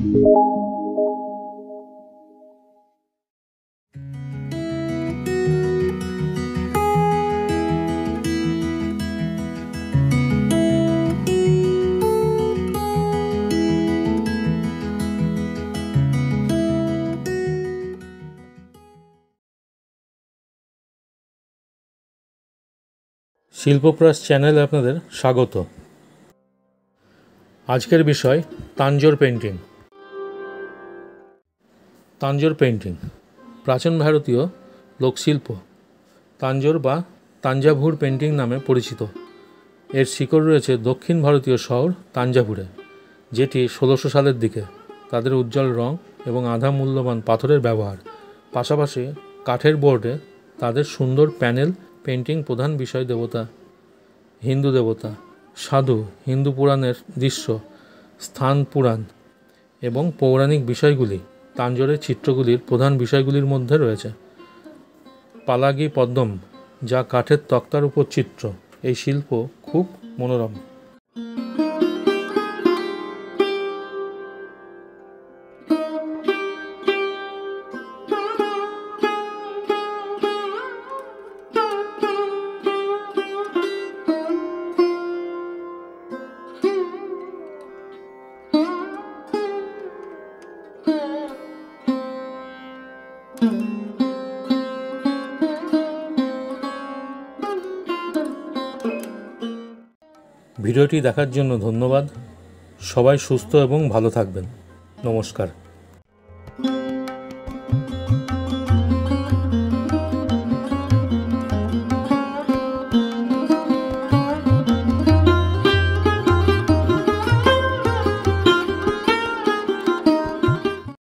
শিল্পপ্রয়াস চ্যানেলে আপনাদের স্বাগত। আজকের বিষয় তাঞ্জোর পেন্টিং। তাঞ্জোর পেন্টিং প্রাচীন ভারতীয় লোকশিল্প তাঞ্জোর বা তাঞ্জাভুর পেন্টিং নামে পরিচিত। এর শিকড় রয়েছে দক্ষিণ ভারতীয় শহর তাঞ্জাভুরে, যেটি 1600 সালের দিকে। তাদের উজ্জ্বল রং এবং আধা মূল্যবান পাথরের ব্যবহার, পাশাপাশি কাঠের বোর্ডে তাদের সুন্দর প্যানেল পেন্টিং প্রধান বিষয় দেবতা, হিন্দু দেবতা, সাধু, হিন্দু পুরাণের দৃশ্য, স্থান পুরাণ এবং পৌরাণিক বিষয়গুলি তাঞ্জোরের চিত্রগুলির প্রধান বিষয়গুলির মধ্যে রয়েছে। পালাগি পদ্মম, যা কাঠের তক্তার উপর চিত্র, এই শিল্প খুব মনোরম। ভিডিওটি দেখার জন্য ধন্যবাদ। সবাই সুস্থ এবং ভালো থাকবেন। নমস্কার।